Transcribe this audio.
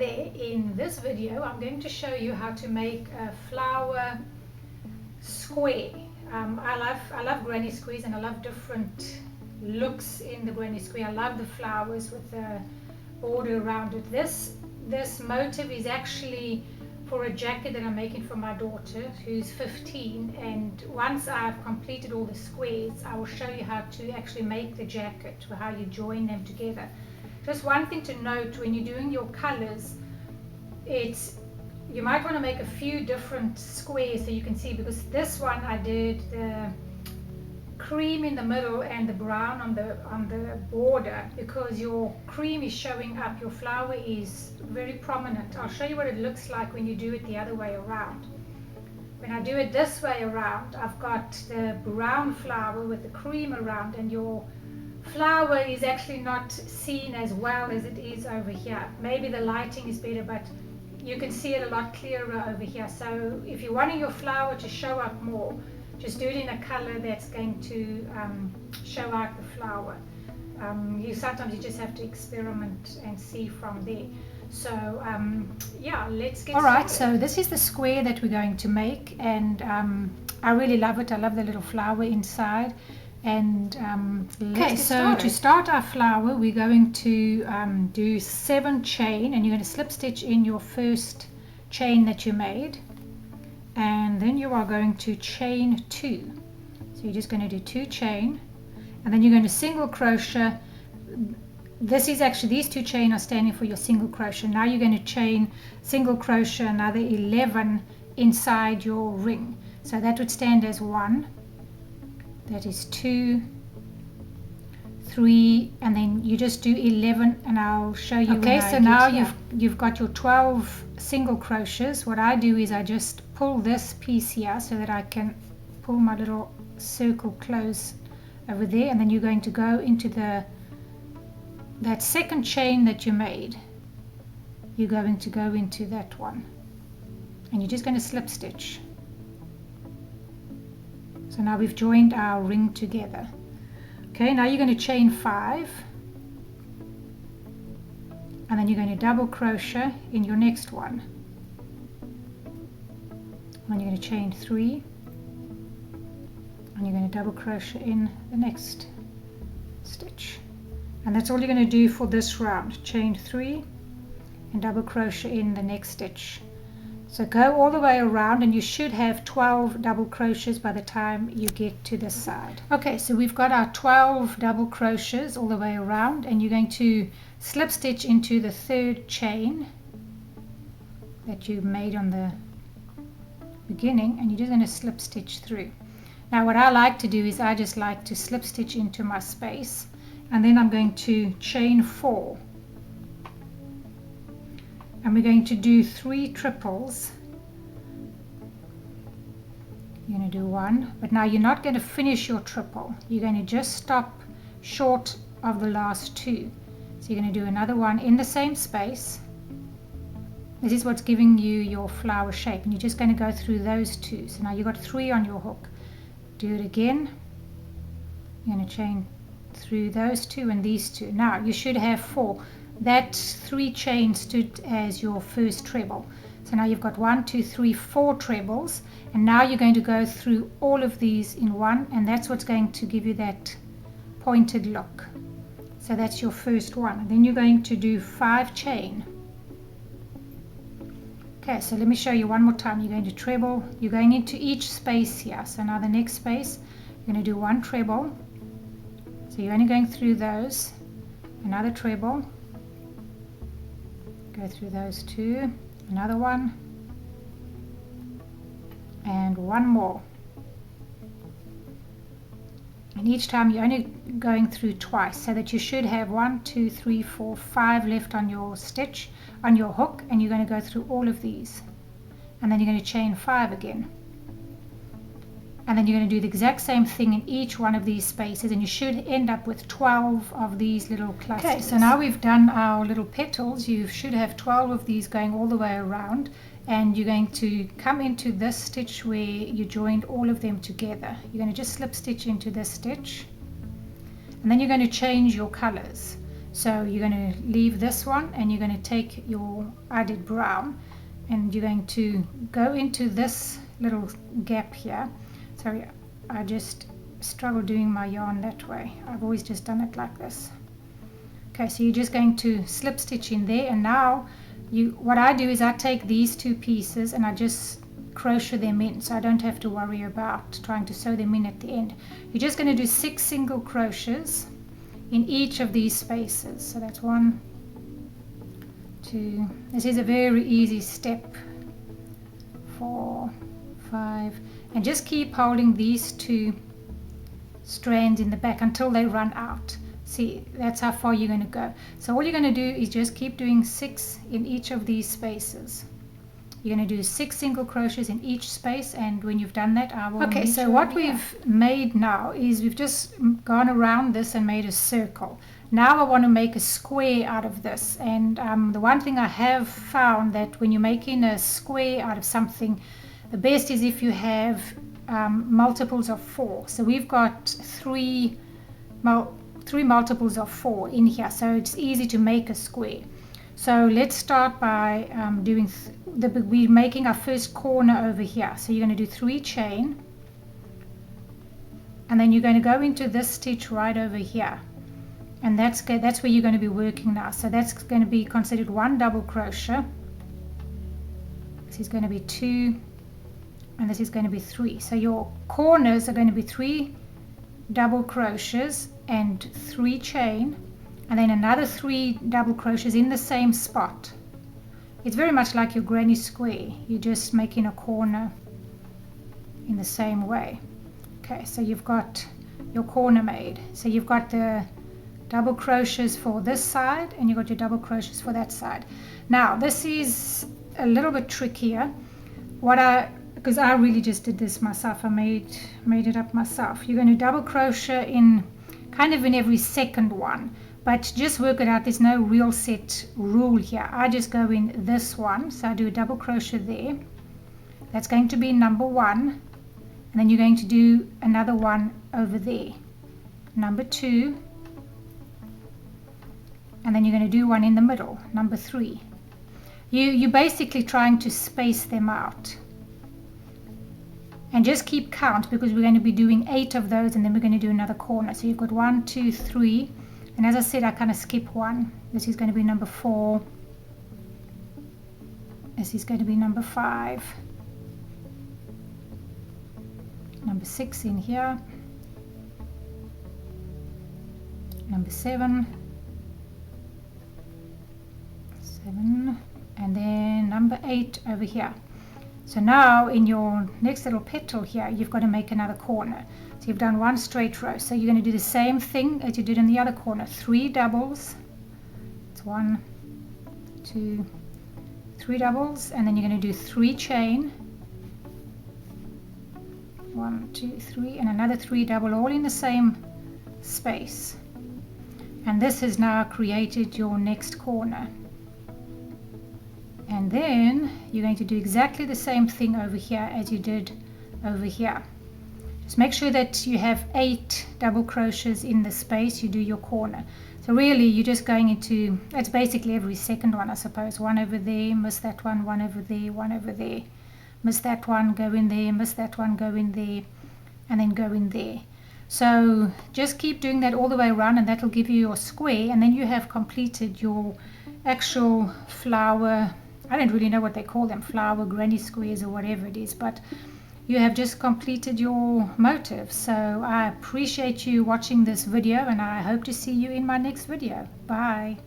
there. In this video I'm going to show you how to make a flower square. I love granny squares, and I love different looks in the granny square. I love the flowers with the border around it. This motif is actually for a jacket that I'm making for my daughter who's 15, and once I've completed all the squares I will show you how to actually make the jacket, or how you join them together. Just one thing to note when you're doing your colors, you might want to make a few different squares so you can see, because this one I did the cream in the middle and the brown on the border, because your cream is showing up, your flower is very prominent. I'll show you what it looks like when you do it the other way around. When I do it this way around, I've got the brown flower with the cream around, and your flower is actually not seen as well as it is over here. Maybe the lighting is better, but you can see it a lot clearer over here. So if you're wanting your flower to show up more, just do it in a color that's going to show out the flower. Sometimes you just have to experiment and see from there. So yeah, let's get started. Alright, so this is the square that we're going to make, and I really love it. I love the little flower inside. And okay, so to start our flower we're going to do 7 chain, and you're going to slip stitch in your first chain that you made, and then you are going to chain 2. So you're just going to do 2 chain, and then you're going to single crochet. This is actually, these 2 chain are standing for your single crochet. Now you're going to chain single crochet another 11 inside your ring, so that would stand as 1, that is 2, 3, and then you just do 11, and I'll show you. Okay, so now you've got your 12 single crochets. What I do is I just pull this piece here so that I can pull my little circle close over there, and then you're going to go into that second chain that you made. You're going to go into that one, and you're just going to slip stitch. So now we've joined our ring together. Okay, now you're going to chain 5, and then you're going to double crochet in your next one, and then you're going to chain 3, and you're going to double crochet in the next stitch. And that's all you're going to do for this round. Chain 3 and double crochet in the next stitch. So go all the way around, and you should have 12 double crochets by the time you get to this side. Okay, so we've got our 12 double crochets all the way around, and you're going to slip stitch into the 3rd chain that you made on the beginning, and you're just going to slip stitch through. Now what I like to do is I just like to slip stitch into my space, and then I'm going to chain 4. And we're going to do 3 triples. You're going to do 1, but now you're not going to finish your triple. You're going to just stop short of the last 2. So you're going to do another one in the same space. This is what's giving you your flower shape, and you're just going to go through those 2. So now you've got 3 on your hook. Do it again. You're going to chain through those 2 and these 2. Now you should have 4. That 3 chains stood as your first treble. So now you've got 1, 2, 3, 4 trebles, and now you're going to go through all of these in one, and that's what's going to give you that pointed look. So that's your first one. And then you're going to do 5 chain. Okay, so let me show you one more time. You're going to treble, you're going into each space here. So now the next space, you're going to do 1 treble. So you're only going through those, another treble, go through those 2, another one, and 1 more. And each time you're only going through twice, so that you should have 1, 2, 3, 4, 5 left on your stitch, on your hook, and you're going to go through all of these, and then you're going to chain 5 again. And then you're going to do the exact same thing in each one of these spaces, and you should end up with 12 of these little clusters. Okay, so now we've done our little petals. You should have 12 of these going all the way around, and you're going to come into this stitch where you joined all of them together. You're going to just slip stitch into this stitch, and then you're going to change your colors. So you're going to leave this one and you're going to take your, I did brown, and you're going to go into this little gap here. Sorry, I just struggle doing my yarn that way. I've always just done it like this. Okay, so you're just going to slip stitch in there, and now what I do is I take these two pieces and I just crochet them in, so I don't have to worry about trying to sew them in at the end. You're just going to do 6 single crochets in each of these spaces. So that's 1, 2, this is a very easy step, 4, 5, and just keep holding these 2 strands in the back until they run out. See, that's how far you're going to go. So all you're going to do is just keep doing 6 in each of these spaces. You're going to do 6 single crochets in each space, and when you've done that, I will. Okay, so what we've made now is we've just gone around this and made a circle. Now I want to make a square out of this, and the one thing I have found that when you're making a square out of something, the best is if you have multiples of 4. So we've got 3 multiples of 4 in here, so it's easy to make a square. So let's start by we're making our first corner over here. So you're going to do 3 chain, and then you're going to go into this stitch right over here, and that's where you're going to be working now. So that's going to be considered 1 double crochet. This is going to be 2, and this is going to be 3. So your corners are going to be 3 double crochets and 3 chain, and then another 3 double crochets in the same spot. It's very much like your granny square. You're just making a corner in the same way. Okay, so you've got your corner made. So you've got the double crochets for this side, and you've got your double crochets for that side. Now this is a little bit trickier. Because I really just did this myself, I made it up myself. You're going to double crochet in kind of in every second one, but just work it out. There's no real set rule here. I just go in this one, so I do a double crochet there. That's going to be number 1, and then you're going to do another one over there, number 2, and then you're going to do one in the middle, number 3. You're basically trying to space them out. And just keep count, because we're going to be doing 8 of those, and then we're going to do another corner. So you've got 1, 2, 3, and as I said, I kind of skip 1. This is going to be number 4. This is going to be number 5. Number 6 in here. Number 7. 7, and then number 8 over here. So now in your next little petal here, you've got to make another corner. So you've done 1 straight row. So you're going to do the same thing as you did in the other corner. 3 doubles. It's 1, 2, 3 doubles, and then you're going to do 3 chain. 1, 2, 3, and another 3 double, all in the same space. And this has now created your next corner. And then you're going to do exactly the same thing over here as you did over here. Just make sure that you have 8 double crochets in the space you do your corner. So really you're just going into, that's basically every second one, I suppose. 1 over there, miss that one, 1 over there, 1 over there, miss that one, go in there, miss that one, go in there, and then go in there. So just keep doing that all the way around, and that will give you your square, and then you have completed your actual flower. I don't really know what they call them, flower granny squares or whatever it is, but you have just completed your motif. So I appreciate you watching this video, and I hope to see you in my next video. Bye.